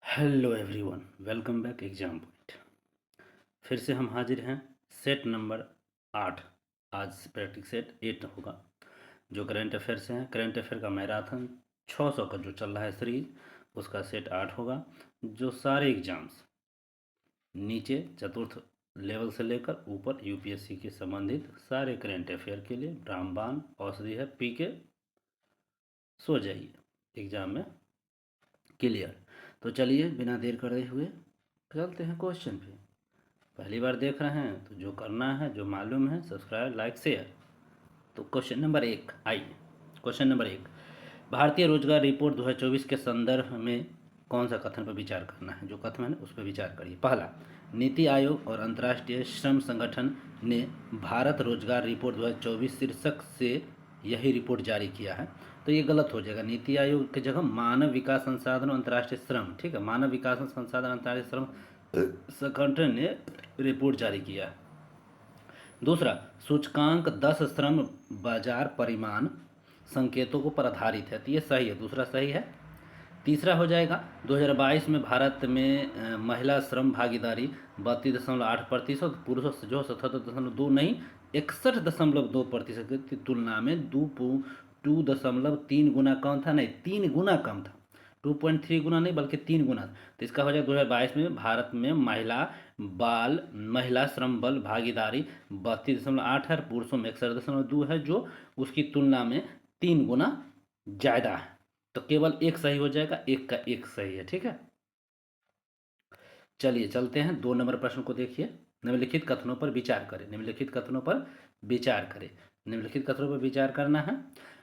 Hello everyone, welcome back exam point. फिर से हम हाजिर हैं। सेट नंबर 8, आज प्रैक्टिस सेट 8 होगा। जो करंट अफेयर से हैं, करंट अफेयर का मैराथन 600 का जो चल रहा है सीरीज, उसका सेट 8 होगा। जो सारे एग्जाम्स नीचे चतुर्थ लेवल से लेकर ऊपर यूपीएससी के संबंधित सारे करंट अफेयर के लिए रामबाण औषधि है, पी के सो जाइए, एग्जाम में क्लियर। तो चलिए बिना देर करे हुए चलते हैं क्वेश्चन पे। पहली बार देख रहे हैं तो जो करना है, जो मालूम है, सब्सक्राइब, लाइक, शेयर। तो क्वेश्चन नंबर 1 आइए। क्वेश्चन नंबर 1, भारतीय रोजगार रिपोर्ट 2024 के संदर्भ में कौन सा कथन पर विचार करना है? जो कथन है उस पर विचार करिए। पहला, नीति आयोग और अंतर्राष्ट्रीय श्रम संगठन ने भारत रोजगार रिपोर्ट 2024 शीर्षक से यही रिपोर्ट जारी किया है। तो ये गलत हो जाएगा। नीति आयोग की जगह मानव विकास संसाधन और अंतर्राष्ट्रीय श्रम, ठीक है, मानव विकास संसाधन अंतर्राष्ट्रीय श्रम संगठन ने रिपोर्ट जारी किया है। दूसरा, सूचकांक 10 श्रम बाजार परिमाण संकेतों को पर आधारित है, तो ये सही है, दूसरा सही है। तीसरा हो जाएगा 2022 में भारत में महिला श्रम भागीदारी 32.8%, पुरुषों से जो 77.2 नहीं 61.2% की तुलना में 2.3 गुना कम था, नहीं 3 गुना कम था, 2.3 गुना नहीं बल्कि 3 गुना। तो इसका हो जाएगा 2022 में भारत में महिला श्रम बल भागीदारी 32.8 है, पुरुषों में 61.2 है, जो उसकी तुलना में 3 गुना ज़्यादा है। तो केवल एक सही हो जाएगा, एक का एक सही है, ठीक है। चलिए चलते हैं 2 नंबर प्रश्न को देखिए। निम्नलिखित कथनों पर विचार करें। निम्नलिखित कथनों पर विचार करें। निम्नलिखित कथनों पर विचार करना है।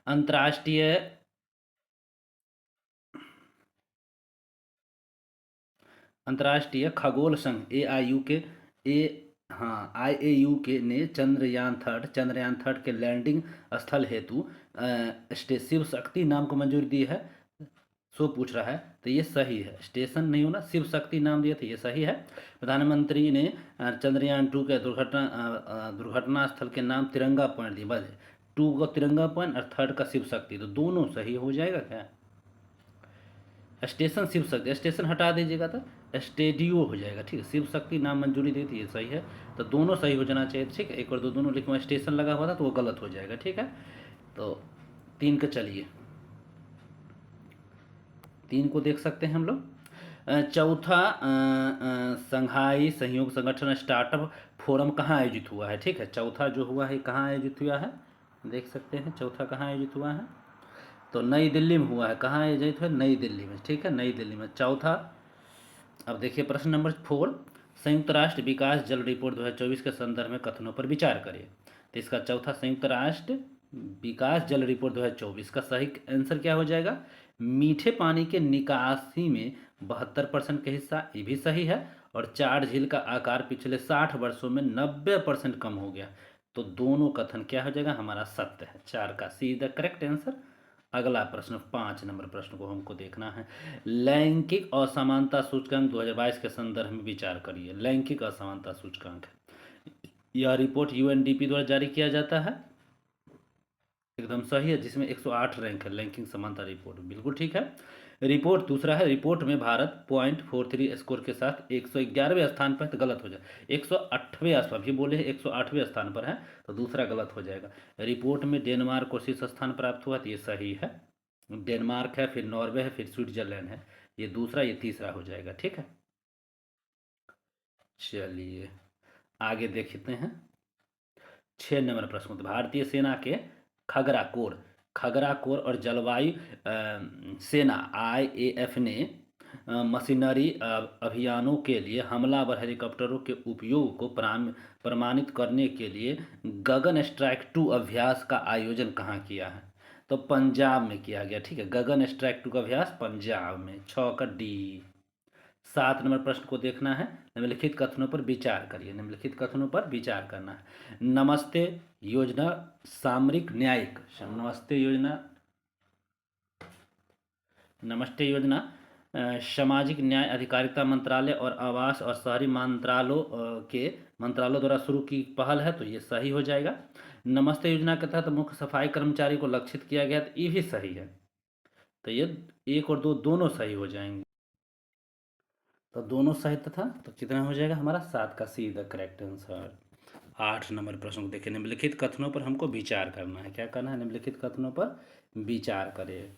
अंतर्राष्ट्रीय खगोल संघ IAU के ने चंद्रयान थर्ड के लैंडिंग स्थल हेतु शिव शक्ति नाम को मंजूरी दी है। सो पूछ रहा है, तो ये सही है। स्टेशन नहीं होना, शिव शक्ति नाम दिया, तो ये सही है। प्रधानमंत्री ने चंद्रयान 2 के दुर्घटना स्थल के नाम तिरंगा पॉइंट दिया। बस 2 का तिरंगा पॉइंट और 3rd का शिव शक्ति, तो दोनों सही हो जाएगा। क्या स्टेशन शिव शक्ति, स्टेशन हटा दीजिएगा तो स्टेडियो हो जाएगा, ठीक है। शिव शक्ति नाम मंजूरी दी थी, ये सही है। तो दोनों सही हो जाना चाहिए, ठीक है। एक और दो दोनों, लेकिन स्टेशन लगा हुआ था तो वो गलत हो जाएगा, ठीक है। तो 3 का चलिए, 3 को देख सकते हैं हम लोग। चौथा, संघाई सहयोग संगठन स्टार्टअप फोरम कहाँ आयोजित हुआ है? ठीक है, चौथा जो हुआ है कहाँ आयोजित हुआ है, देख सकते हैं। चौथा कहाँ आयोजित हुआ है? तो नई दिल्ली में हुआ है। कहाँ आयोजित हुआ? नई दिल्ली में, ठीक है, नई दिल्ली में चौथा। अब देखिए प्रश्न नंबर 4, संयुक्त राष्ट्र विकास जल रिपोर्ट 2024 के संदर्भ में कथनों पर विचार करें। तो इसका चौथा, संयुक्त राष्ट्र विकास जल रिपोर्ट 2024 का सही आंसर क्या हो जाएगा? मीठे पानी के निकासी में 72% का हिस्सा, ये भी सही है। और चार झील का आकार पिछले 60 वर्षों में 90% कम हो गया। तो दोनों कथन क्या हो जाएगा? हमारा सत्य है। 4 का सी द करेक्ट आंसर। अगला प्रश्न, 5 नंबर प्रश्न को हमको देखना है। लैंगिक असमानता सूचकांक 2022 के संदर्भ में विचार करिए। लैंगिक असमानता सूचकांक है, यह रिपोर्ट यूएनडीपी द्वारा जारी किया जाता है, एकदम सही है, जिसमें 108 रैंक है। लैंगिक समानता रिपोर्ट बिल्कुल ठीक है। रिपोर्ट दूसरा है, रिपोर्ट में भारत 0.43 स्कोर के साथ 111वें स्थान पर, तो गलत हो जाए, 108वें स्थान भी बोले 108वें स्थान पर है, तो दूसरा गलत हो जाएगा। रिपोर्ट में डेनमार्क को शीर्ष स्थान प्राप्त हुआ, तो ये सही है। डेनमार्क है, फिर नॉर्वे है, फिर स्विट्जरलैंड है, ये दूसरा, ये तीसरा हो जाएगा, ठीक है। चलिए आगे देखते हैं 6 नंबर प्रश्न। तो भारतीय सेना के खगरा कोर और जलवायु सेना IAF ने मशीनरी अभियानों के लिए हमलावर हेलीकॉप्टरों के उपयोग को प्रमाणित करने के लिए गगन स्ट्राइक 2 अभ्यास का आयोजन कहाँ किया है? तो पंजाब में किया गया, ठीक है। गगन स्ट्राइक 2 का अभ्यास पंजाब में, 6 का डी। 7 नंबर प्रश्न को देखना है। निम्नलिखित कथनों पर विचार करिए। निम्नलिखित कथनों पर विचार करना है। नमस्ते योजना सामरिक न्यायिक, नमस्ते योजना सामाजिक न्याय अधिकारिता मंत्रालय और आवास और शहरी मंत्रालयों द्वारा शुरू की पहल है, तो ये सही हो जाएगा। नमस्ते योजना के तहत मुख्य सफाई कर्मचारी को लक्षित किया गया, तो ये भी सही है। तो ये 1 और 2 दोनों सही हो जाएंगे। तो दोनों सही था, तो कितना हो जाएगा हमारा 7 का see the correct answer. 8 number प्रश्न को देखिए, निम्नलिखित कथनों पर हमको विचार करना है। क्या करना है? निम्नलिखित कथनों पर विचार करें।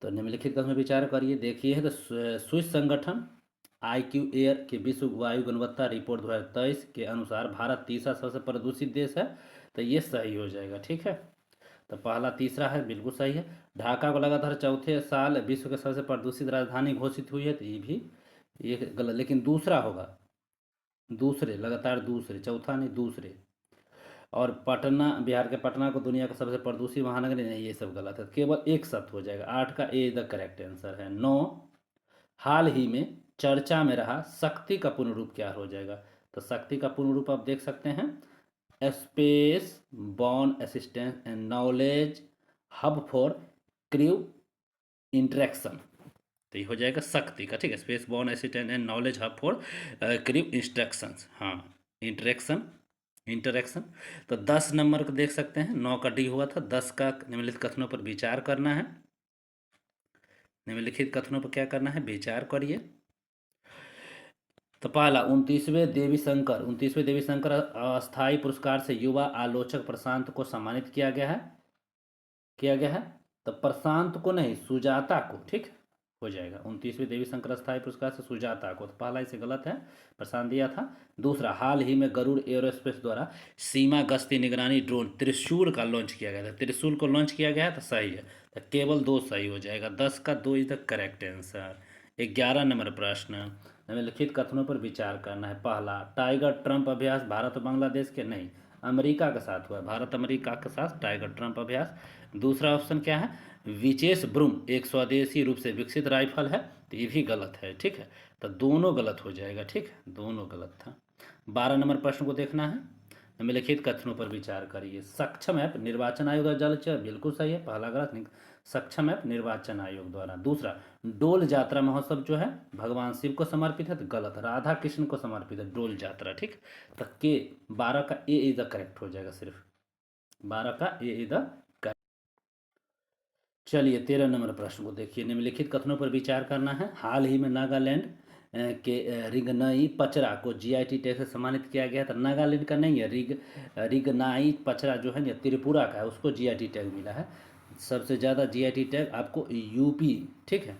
तो निम्नलिखित कथनों पर विचार करिए। देखिए, तो स्विस संगठन IQ एयर के विश्व वायु गुणवत्ता रिपोर्ट 2023 के अनुसार भारत तीसरा सबसे प्रदूषित देश है। तो ये सही हो जाएगा, ठीक है। तो पहला तीसरा है, बिल्कुल सही है। ढाका को लगातार चौथे साल विश्व के सबसे प्रदूषित राजधानी घोषित हुई है, तो ये भी ये गलत। लेकिन दूसरा होगा, दूसरे, लगातार दूसरे, चौथा नहीं, दूसरे। और पटना, बिहार के पटना को दुनिया का सबसे प्रदूषित महानगर, नहीं, ये सब गलत है। केवल एक सत्य हो जाएगा। 8 का ए द करेक्ट आंसर है। 9, हाल ही में चर्चा में रहा शक्ति का पूर्ण रूप क्या हो जाएगा? तो शक्ति का पूर्ण रूप आप देख सकते हैं, space born assistance and knowledge hub for crew interaction. तो ये हो जाएगा शक्ति का, ठीक है। Space born assistant and knowledge hub for crew instructions, हाँ, इंटरेक्शन, इंटरेक्शन। तो 10 नंबर को देख सकते हैं, 9 का डी हुआ था। 10 का निम्नलिखित कथनों पर विचार करना है। निम्नलिखित कथनों पर क्या करना है? विचार करिए। तो पहला, 29वें देवी शंकर अस्थाई पुरस्कार से युवा आलोचक प्रशांत को सम्मानित किया गया है, किया गया है। तो प्रशांत को नहीं, सुजाता को, ठीक हो जाएगा। 29वें देवी शंकर स्थायी पुरस्कार से सुजाता को, तो पहला इसे गलत है, प्रशांत दिया था। दूसरा, हाल ही में गरुड़ एरोस्पेस द्वारा सीमा गश्ती निगरानी ड्रोन त्रिशूल का लॉन्च किया गया था। त्रिशूल को लॉन्च किया गया है, तो सही है। तो केवल 2 सही हो जाएगा। 10 का 2 is the correct answer. 11 number प्रश्न, निम्नलिखित कथनों पर विचार करना है। पहला, टाइगर ट्रंप अभ्यास भारत और बांग्लादेश के नहीं, अमेरिका के साथ हुआ है। भारत अमेरिका के साथ टाइगर ट्रंप अभ्यास। दूसरा ऑप्शन क्या है? विचेस ब्रूम एक स्वदेशी रूप से विकसित राइफल है, तो ये भी गलत है, ठीक है। तो दोनों गलत हो जाएगा, ठीक है, दोनों गलत था। 12 नंबर प्रश्न को देखना है। निम्नलिखित कथनों पर विचार करिए। सक्षम ऐप निर्वाचन आयोग द्वारा जारी किया, बिल्कुल सही है, पहला गलत। सक्षम ऐप निर्वाचन आयोग द्वारा। दूसरा, डोल यात्रा महोत्सव जो है भगवान शिव को समर्पित है, तो गलत। राधा कृष्ण को समर्पित है डोल यात्रा, ठीक। तो के 12 का ए इज द करेक्ट हो जाएगा, सिर्फ 12 का ए इज द। चलिए 13 नंबर प्रश्न को देखिए। निम्नलिखित कथनों पर विचार करना है। हाल ही में नागालैंड के रिगनाई पचरा को जीआईटी टैग से सम्मानित किया गया था। नागालैंड का नहीं है, रिगनाई पचरा जो है, त्रिपुरा का है, उसको जीआईटी टैग मिला है। सबसे ज़्यादा जीआईटी टैग आपको यूपी, ठीक है।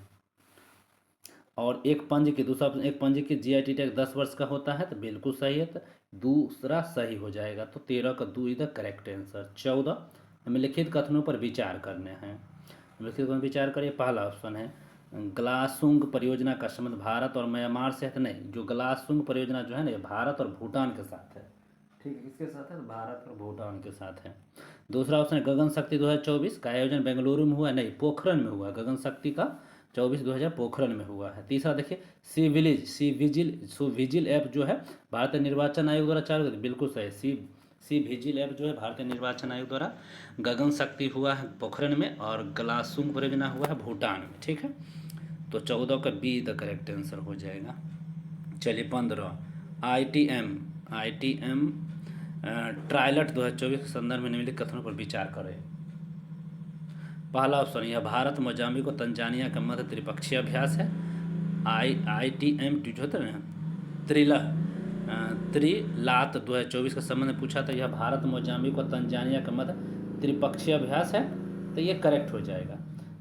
और एक पंज की, दूसरा ऑप्शन, एक पंज की जीआईटी टैग 10 वर्ष का होता है, तो बिल्कुल सही है, तो दूसरा सही हो जाएगा। तो 13 का 2 इज द करेक्ट आंसर। 14, निम्नलिखित कथनों पर विचार करने हैं। निम्नलिखित कथनों पर विचार करिए। पहला ऑप्शन है, ग्लासुंग परियोजना का संबंध भारत और म्यांमार से है, तो नहीं, जो ग्लासुंग परियोजना जो है ना, ये भारत और भूटान के साथ है, ठीक है। किसके साथ है? भारत और भूटान के साथ है। दूसरा ऑप्शन है, गगन शक्ति 2024 का आयोजन बेंगलुरु में हुआ है, नहीं, पोखरण में हुआ। गगन शक्ति का 24-2000 पोखरण में हुआ है। तीसरा देखिए, सी विजिल ऐप जो है भारतीय निर्वाचन आयोग द्वारा चालू, बिल्कुल सही। सी विजिल ऐप जो है भारतीय निर्वाचन आयोग द्वारा। गगन शक्ति हुआ है पोखरण में, और ग्लासुंग परियोजना हुआ है भूटान में, ठीक है। तो 14 का बी द करेक्ट आंसर हो जाएगा। चलिए 15, आई टी एम ट्रायलट 2024 के संदर्भ में निम्नलिखित कथनों पर विचार करें। पहला ऑप्शन, यह भारत, मोजाम्बिक और तंजानिया का मध्य त्रिपक्षीय अभ्यास है। IITM जो होता है ना, त्रिला त्रिलात 2024 के संबंध में पूछा, तो यह भारत, मोजाम्बिक और तंजानिया का मध्य त्रिपक्षीय अभ्यास है, तो ये करेक्ट हो जाएगा।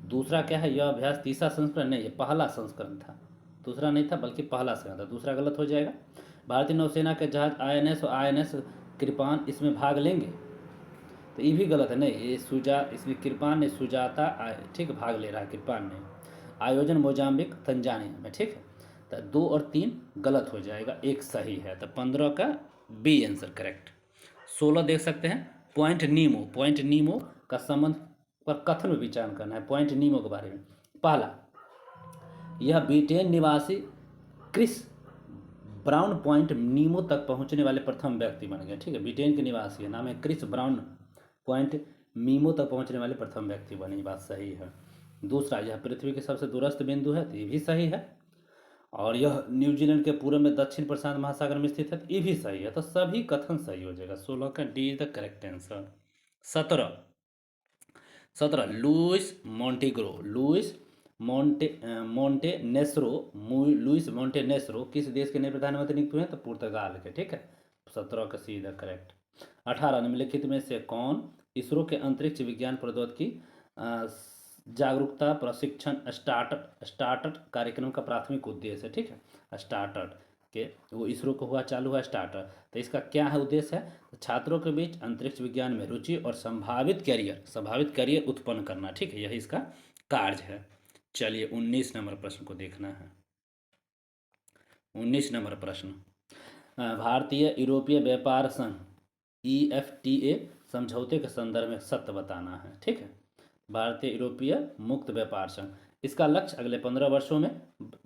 दूसरा क्या है? यह अभ्यास तीसरा संस्करण नहीं, ये पहला संस्करण था, दूसरा नहीं था बल्कि पहला संस्करण था, दूसरा गलत हो जाएगा। भारतीय नौसेना के जहाज INS और INS कृपान इसमें भाग लेंगे, तो ये भी गलत है, नहीं, ये इसमें कृपान ने, सुजाता, ठीक, भाग ले रहा है कृपान ने। आयोजन मोजाम्बिक तंजानिया में, ठीक है। तो 2 और 3 गलत हो जाएगा, एक सही है, तो 15 का बी आंसर करेक्ट। 16 देख सकते हैं, पॉइंट नीमो का संबंध पर कथन में विचार करना है। पॉइंट नीमो के बारे में। पहला, यह ब्रिटेन निवासी क्रिस ब्राउन पॉइंट नीमो तक पहुंचने वाले प्रथम व्यक्ति बन गए, ठीक है। ब्रिटेन के निवासी है, नाम है क्रिस ब्राउन पॉइंट मीमो तक पहुंचने वाले प्रथम व्यक्ति बने, ये बात सही है। दूसरा, यह पृथ्वी के सबसे दूरस्थ बिंदु है, तो ये भी सही है। और यह न्यूजीलैंड के पूर्व में दक्षिण प्रशांत महासागर में स्थित है, तो ये भी सही है। तो सभी कथन सही हो जाएगा। 16 का D is the correct answer. 17, Luis Luis Montenegro किस देश के नए प्रधानमंत्री नियुक्त हुए हैं? तो पुर्तगाल के। ठीक है, 17 का सीधा करेक्ट। 18 निम्नलिखित में से कौन इसरो के अंतरिक्ष विज्ञान प्रौद्योगिकी जागरूकता प्रशिक्षण स्टार्टअप कार्यक्रम का प्राथमिक उद्देश्य है? ठीक है, स्टार्टअप के वो इसरो को हुआ चालू हुआ स्टार्टअप, तो इसका क्या है उद्देश्य है? तो छात्रों के बीच अंतरिक्ष विज्ञान में रुचि और संभावित करियर उत्पन्न करना। ठीक है, यही इसका कार्य है। चलिए 19 नंबर प्रश्न को देखना है। 19 नंबर प्रश्न, भारतीय यूरोपीय व्यापार संघ EFTA समझौते के संदर्भ में सत्य बताना है। ठीक है, भारतीय यूरोपीय मुक्त व्यापार संघ, इसका लक्ष्य अगले 15 वर्षों में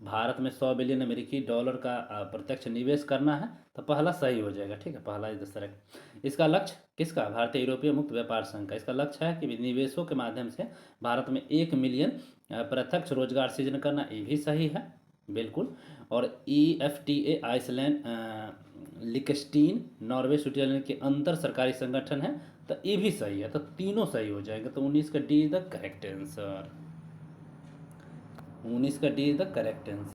भारत में 100 बिलियन अमेरिकी डॉलर का प्रत्यक्ष निवेश करना है। तो पहला सही हो जाएगा। ठीक है, पहला इस तरह। इसका लक्ष्य किसका? भारतीय यूरोपीय मुक्त व्यापार संघ का। इसका लक्ष्य है कि निवेशों के माध्यम से भारत में 1 मिलियन प्रत्यक्ष रोजगार सृजन करना। ये भी सही है बिल्कुल। और EFTA आइसलैंड, लिकस्टीन, नॉर्वे, स्विट्जरलैंड के अंतर सरकारी संगठन है। तो ये भी सही है। तो तीनों सही हो जाएंगे। तो 19 का D is the correct answer. 19 का D is the correct answer.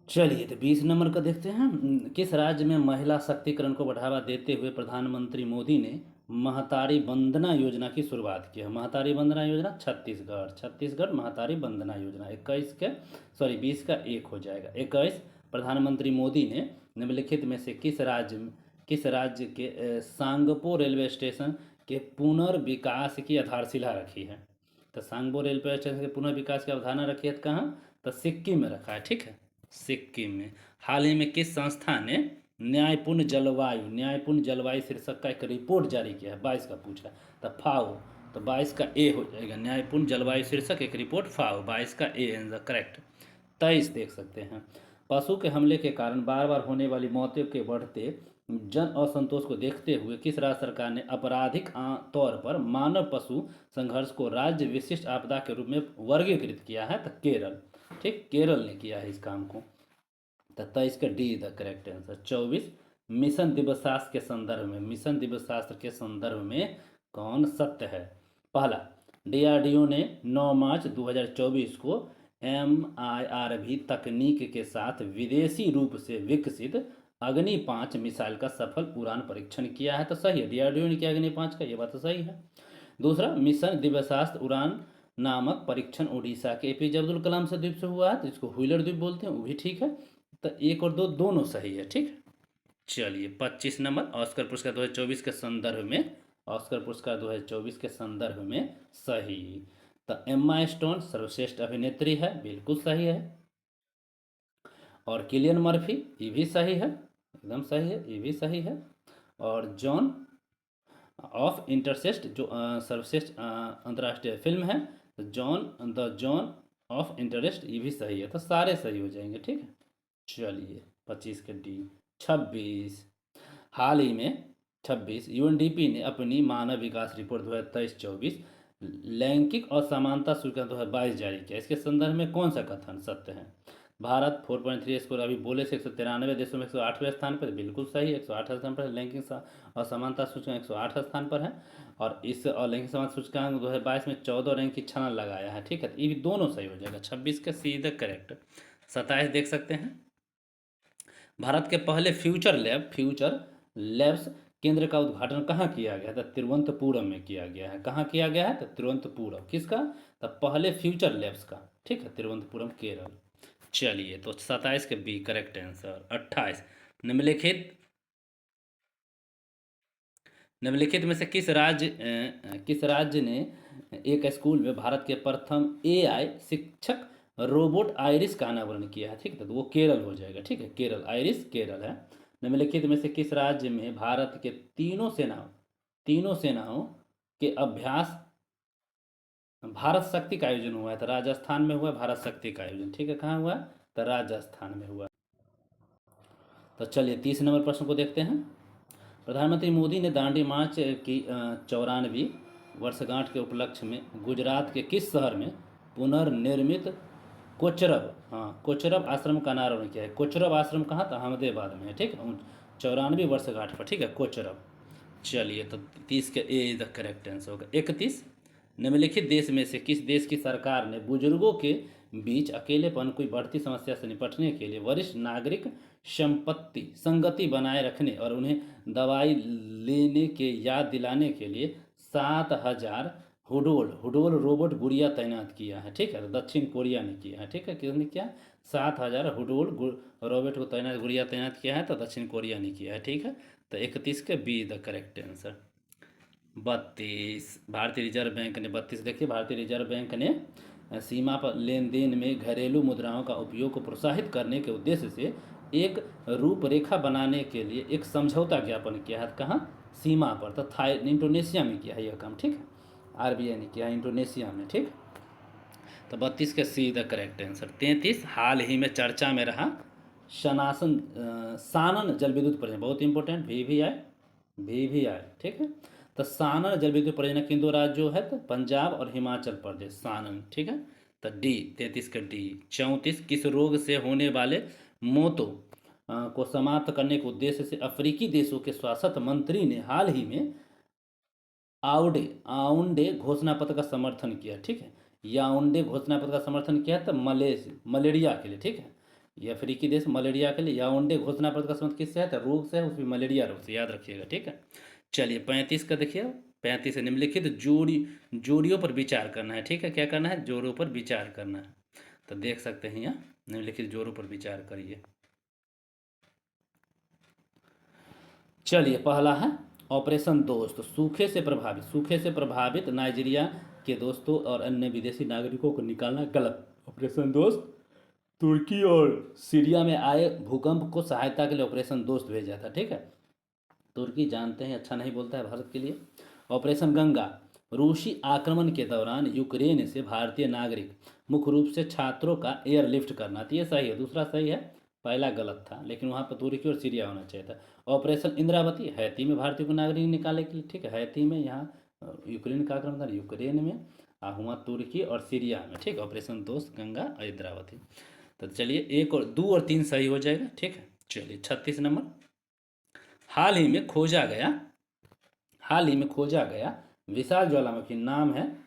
चलिए तो 20 नंबर का देखते हैं। किस राज्य में महिला शक्तिकरण को बढ़ावा देते हुए प्रधानमंत्री मोदी ने महतारी वंदना योजना की शुरुआत की है? महतारी वंदना योजना छत्तीसगढ़ महतारी वंदना योजना। 20 का 1 हो जाएगा। 21, प्रधानमंत्री मोदी ने निम्नलिखित में से किस राज्य के सांगपो रेलवे स्टेशन के पुनर्विकास की आधारशिला रखी है? तो सांगपो रेलवे स्टेशन के पुनर्विकास की अवधारणा रखी है कहाँ? तो सिक्किम में रखा है। ठीक है, सिक्किम में। हाल ही में किस संस्था ने न्यायपूर्ण जलवायु शीर्षक का एक रिपोर्ट जारी किया है? 22 का पूछा। तो फाओ। तो 22 का ए हो जाएगा। न्यायपूर्ण जलवायु शीर्षक एक रिपोर्ट फाओ। 22 का ए आंसर करेक्ट। 23 देख सकते हैं। पशु के हमले के कारण बार बार होने वाली मौतों के बढ़ते जन असंतोष को देखते हुए किस राज्य सरकार ने आपराधिक तौर पर मानव पशु संघर्ष को राज्य विशिष्ट आपदा के रूप में वर्गीकृत किया है? तो केरल। ठीक, केरल ने किया है इस काम को। तो 23 का D the correct answer. 24, mission दिवसशास्त्र के संदर्भ में कौन सत्य है? पहला, DRDO ने 9 मार्च 2024 को MIRV तकनीक के साथ विदेशी रूप से विकसित अग्नि 5 मिसाइल का सफल उड़ान परीक्षण किया है। तो सही है, DRDO ने किया अग्नि 5 का, ये बात तो सही है। दूसरा, मिशन दिवसशास्त्र उड़ान नामक परीक्षण उड़ीसा के APJ अब्दुल कलाम से द्वीप से हुआ है, तो इसको व्हीलर द्वीप बोलते हैं, वो भी ठीक है। तो 1 और 2 दोनों सही है। ठीक, चलिए 25 नंबर, ऑस्कर पुरस्कार 2024 के संदर्भ में, ऑस्कर पुरस्कार 2024 के संदर्भ में सही। तो एम्मा स्टोन सर्वश्रेष्ठ अभिनेत्री है, बिल्कुल सही है। और किलियन मर्फी, ये भी सही है, एकदम सही है, ये भी सही है। और जॉन ऑफ इंटरसेस्ट जो सर्वश्रेष्ठ अंतर्राष्ट्रीय फिल्म है, द जॉन ऑफ इंटरेस्ट, ये भी सही है। तो सारे सही हो जाएंगे। ठीक है, चलिए 25 के डी। 26, हाल ही में 26 UNDP ने अपनी मानव विकास रिपोर्ट 2023-24 लैंगिक असमानता सूचकांक 2022 जारी किया। इसके संदर्भ में कौन सा कथन सत्य है? भारत 4.3 स्कोर अभी बोले से 193 देशों में 108वें स्थान पर, बिल्कुल सही, 108 स्थान पर। लैंगिक असमानता सूचकांक 108 स्थान पर है। और इस लैंगिक समानता सूचकांक 2022 में 14 रैंक की छलांग लगाया है। ठीक है, ये भी दोनों सही हो जाएगा। 26 का सीधा करेक्ट। 27 देख सकते हैं। भारत के पहले फ्यूचर लैब्स केंद्र का उद्घाटन कहाँ किया गया था? तिरुवनंतपुरम में किया गया है। कहाँ किया गया है? तो तिरुवनंतपुरम। किसका? तो पहले फ्यूचर लैब्स का। ठीक है, तिरुवनंतपुरम, केरल। चलिए तो 27 के बी करेक्ट आंसर। 28, निम्नलिखित में से किस राज्य ने एक स्कूल में भारत के प्रथम AI शिक्षक रोबोट आयरिस का अनावरण किया है? ठीक है, तो वो केरल हो जाएगा। ठीक है, केरल, आयरिस केरल है। निम्नलिखित में से किस राज्य में भारत के तीनों सेनाओं के अभ्यास भारत शक्ति का आयोजन हुआ है? तो राजस्थान में हुआ भारत शक्ति का आयोजन। ठीक है, कहाँ हुआ? तो राजस्थान में हुआ। तो चलिए 30 नंबर प्रश्न को देखते हैं। प्रधानमंत्री मोदी ने दांडी मार्च की 94वीं वर्षगांठ के उपलक्ष्य में गुजरात के किस शहर में पुनर्निर्मित कोचरब आश्रम का अनावरण किया है? कोचरब आश्रम कहाँ था? अहमदाबाद में है। ठीक है, 94वीं वर्षगांठ पर। ठीक है, कोचरब। चलिए तो 30 के ए द करेक्ट आंसर होगा। 31, निम्नलिखित देश में से किस देश की सरकार ने बुजुर्गों के बीच अकेलेपन की बढ़ती समस्या से निपटने के लिए वरिष्ठ नागरिक संपत्ति संगति बनाए रखने और उन्हें दवाई लेने के याद दिलाने के लिए 7,000 हुडोल हुडोल रोबोट गुड़िया तैनात किया है? ठीक है, दक्षिण कोरिया ने किया है। ठीक है, किसने किया? 7,000 हुडोल रोबोट को गुड़िया तैनात किया है, तो दक्षिण कोरिया ने किया है। ठीक है, तो 31 के बी द करेक्ट आंसर। 32 भारतीय रिजर्व बैंक ने 32 देखिए, भारतीय रिजर्व बैंक ने सीमा पर लेन देन में घरेलू मुद्राओं का उपयोग को प्रोत्साहित करने के उद्देश्य से एक रूपरेखा बनाने के लिए एक समझौता ज्ञापन किया है। कहाँ? सीमा पर। तो इंडोनेशिया में किया है यह काम। ठीक है, आरबीआई ने किया है इंडोनेशिया में। ठीक, तो 32 का सी द करेक्ट आंसर। 33 हाल ही में चर्चा में रहा सानन जल विद्युत परियोजना, बहुत इंपॉर्टेंट, VVI। ठीक है, तो सानन जल विद्युत परियोजना किन दो राज्यों है? तो पंजाब और हिमाचल प्रदेश, सानन। ठीक है, तो डी 33 का डी। 34 किस रोग से होने वाले मौतों को समाप्त करने के उद्देश्य से अफ्रीकी देशों के स्वास्थ्य मंत्री ने हाल ही में आउंडे घोषणा पत्र का समर्थन किया? ठीक है, याउंडे घोषणा पत्र का समर्थन किया तो मलेरिया के लिए। ठीक है, ये अफ्रीकी देश मलेरिया के लिए याउंडे घोषणा पत्र का समर्थन किससे है? तो रोग से है, उसमें मलेरिया रोग से, याद रखिएगा। ठीक है, चलिए 35 का देखिए। 35 निम्नलिखित जोड़ियों पर विचार करना है। ठीक है, क्या करना है? जोड़ों पर विचार करना है। तो देख सकते हैं यहाँ, निम्नलिखित जोड़ों पर विचार करिए। चलिए, पहला है ऑपरेशन दोस्त। सूखे से प्रभावित नाइजीरिया के दोस्तों और अन्य विदेशी नागरिकों को निकालना गलत। ऑपरेशन दोस्त तुर्की और सीरिया में आए भूकंप को सहायता के लिए ऑपरेशन दोस्त भेजा था। ठीक है, तुर्की जानते हैं अच्छा नहीं बोलता है भारत के लिए। ऑपरेशन गंगा, रूसी आक्रमण के दौरान यूक्रेन से भारतीय नागरिक मुख्य रूप से छात्रों का एयरलिफ्ट करना था। ये सही है, दूसरा सही है, पहला गलत था, लेकिन वहाँ पर तुर्की और सीरिया होना चाहिए था। ऑपरेशन इंद्रावती, हैती में भारतीय को नागरिक निकाले के लिए। ठीक है, हैती में, यहाँ यूक्रेन का आक्रमण था यूक्रेन में, हुआ तुर्की और सीरिया में। ठीक, ऑपरेशन दोस्त गंगा और इंद्रावती। तो चलिए, 1 और 2 और 3 सही हो जाएगा। ठीक है, चलिए 36 नंबर। हाल ही में खोजा गया विशाल ज्वालामुखी नाम है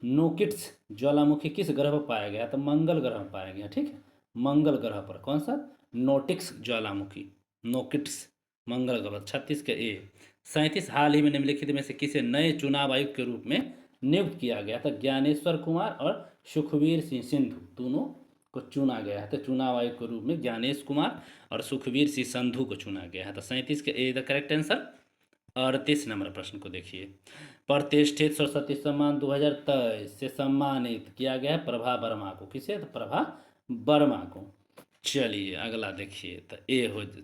नोकिट्स ज्वालामुखी किस ग्रह पर पाया गया? तो मंगल ग्रह पर पाया गया। ठीक है, मंगल ग्रह पर। कौन सा? नोटिक्स ज्वालामुखी, नोकिट्स, मंगल ग्रह। 36 के ए। 37 हाल ही में निम्नलिखित में से किसे नए चुनाव आयुक्त के रूप में नियुक्त किया गया था? ज्ञानेश्वर कुमार और सुखवीर सिंह सिंधु दोनों को चुना गया है। तो चुनाव आयुक्त के रूप में ज्ञानेश कुमार और सुखवीर सिंह संधू को चुना गया है। तो 37 के ए द करेक्ट आंसर। 38 नंबर प्रश्न को देखिए। प्रतिष्ठित सरस्वती सम्मान 2023 से सम्मानित किया गया है प्रभा वर्मा को। किसे? तो प्रभा वर्मा को। चलिए अगला देखिए, तो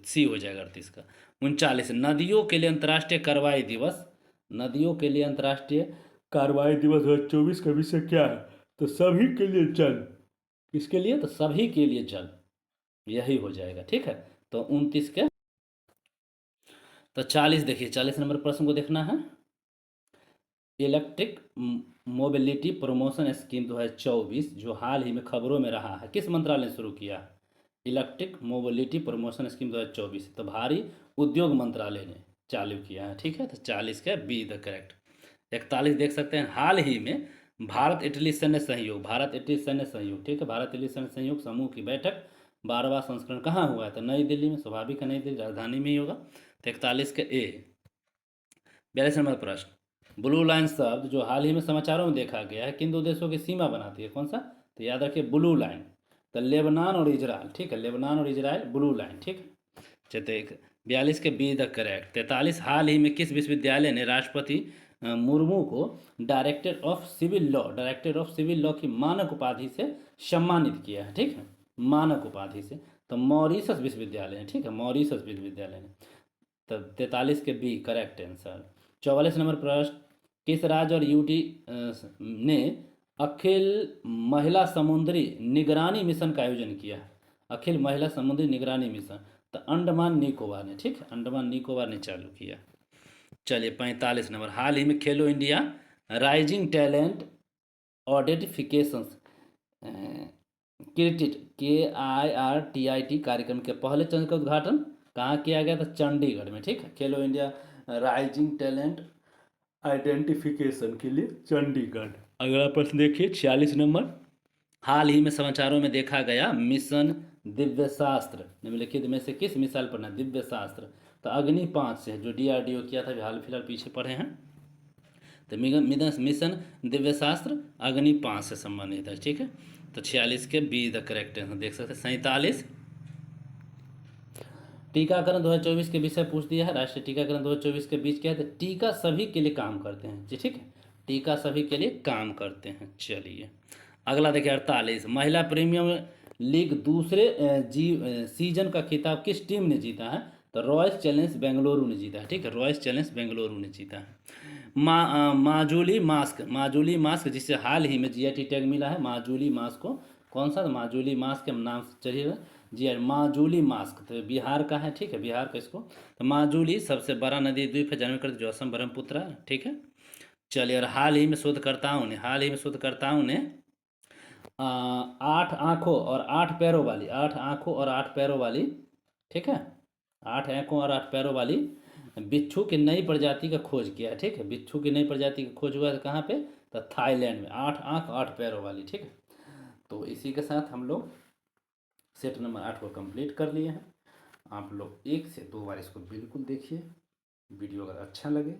सी हो जाएगा 38 का। 39 नदियों के लिए अंतर्राष्ट्रीय कार्रवाई दिवस। नदियों के लिए अंतर्राष्ट्रीय कार्रवाई दिवस 2024 का विषय क्या है? तो सभी के लिए जल। किसके लिए? तो सभी के लिए जल, यही हो जाएगा। ठीक है, तो 29 के। तो 40 देखिए, 40 नंबर प्रश्न को देखना है। इलेक्ट्रिक मोबिलिटी प्रमोशन स्कीम 2024 जो हाल ही में खबरों में रहा है, किस मंत्रालय ने शुरू किया? इलेक्ट्रिक मोबिलिटी प्रमोशन स्कीम 2024 तो भारी उद्योग मंत्रालय ने चालू किया है। ठीक है, तो 40 का बी द करेक्ट। 41 देख सकते हैं, हाल ही में भारत इटली सैन्य सहयोग, ठीक है, भारत इटली सैन्य सहयोग समूह की बैठक 12वां संस्करण कहाँ हुआ है? तो नई दिल्ली में, स्वाभाविक है, नई दिल्ली राजधानी में ही होगा। तो 41 के ए। 42 नंबर प्रश्न, ब्लू लाइन शब्द जो हाल ही में समाचारों में देखा गया है किन दो देशों की सीमा बनाती है? कौन सा? तो याद रखिए ब्लू लाइन, तो लेबनान और इजराइल। ठीक है, लेबनान और इजराइल, ब्लू लाइन। ठीक है, चलिए 42 के बी द करेक्ट। 43 हाल ही में किस विश्वविद्यालय ने राष्ट्रपति मुर्मू को डायरेक्टर ऑफ सिविल लॉ की मानक उपाधि से सम्मानित किया है? ठीक है, मानक उपाधि से, तो मॉरिशस विश्वविद्यालय ने। ठीक है, मॉरिशस विश्वविद्यालय ने। तो 43 के बी करेक्ट आंसर। 44 नंबर प्रश्न, किस राज्य और यूटी ने अखिल महिला समुद्री निगरानी मिशन का आयोजन किया? अखिल महिला समुद्री निगरानी मिशन, तो अंडमान निकोबार ने। ठीक है, अंडमान निकोबार ने चालू किया। चलिए 45 नंबर, हाल ही में खेलो इंडिया राइजिंग टैलेंट ऑडिटिफिकेशंस क्रिटिट KIRTIT कार्यक्रम के पहले चरण का उद्घाटन कहाँ किया गया था? चंडीगढ़ में। ठीक है, खेलो इंडिया राइजिंग टैलेंट आइडेंटिफिकेशन के लिए चंडीगढ़। अगला प्रश्न देखिए 46 नंबर। हाल ही में समाचारों में देखा गया मिशन दिव्य शास्त्र निम्नलिखित में से किस मिसाइल पर दिव्य शास्त्र? तो अग्नि 5 से जो डीआरडीओ किया था, हाल फिलहाल पीछे पढ़े हैं। तो मिशन दिव्य शास्त्र अग्नि 5 से संबंधित है, ठीक है। तो 46 के बी द करेक्ट आंसर देख सकते हैं। 47 टीकाकरण 2024 के विषय पूछ दिया है। राष्ट्रीय टीकाकरण 2024 के बीच क्या है? तो टीका सभी के लिए काम करते हैं जी, ठीक है। टीका सभी के लिए काम करते हैं। चलिए अगला देखिए 48 महिला प्रीमियम लीग दूसरे सीजन का खिताब किस टीम ने जीता है? तो रॉयल्स चैलेंज बेंगलुरु ने जीता है, ठीक है। रॉयल्स चैलेंज बेंगलुरु ने जीता है। माजुली मास्क जिसे हाल ही में जीआईटी टैग मिला है, माजुली मास्क को कौन सा? माजुली मास्क के नाम से चलिए जी माजुली मास्क तो बिहार का है, ठीक है, बिहार का इसको। तो माजुली सबसे बड़ा नदी द्वीप है जन्म करते जो असम ब्रह्मपुत्र, ठीक है। चलिए और हाल ही में शोधकर्ताओं ने 8 आँखों और 8 पैरों वाली 8 आँखों और 8 पैरों वाली, ठीक है, 8 आँखों और 8 पैरों वाली बिच्छू की नई प्रजाति का खोज किया है, ठीक है। बिच्छू की नई प्रजाति का खोज हुआ है कहाँ पे? तो थाईलैंड में। 8 आँख 8 पैरों वाली, ठीक है। तो इसी के साथ हम लोग सेट नंबर 8 को कंप्लीट कर लिए हैं। आप लोग 1 से 2 बार इसको बिल्कुल देखिए। वीडियो अगर अच्छा लगे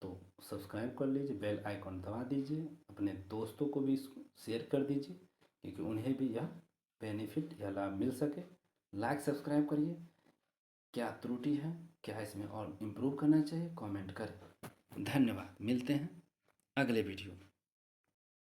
तो सब्सक्राइब कर लीजिए, बेल आइकॉन दबा दीजिए, अपने दोस्तों को भी इसको शेयर कर दीजिए क्योंकि उन्हें भी यह बेनिफिट या लाभ मिल सके। लाइक सब्सक्राइब करिए। क्या त्रुटि है, क्या इसमें और इम्प्रूव करना चाहिए, कमेंट करें। धन्यवाद। मिलते हैं अगले वीडियो में।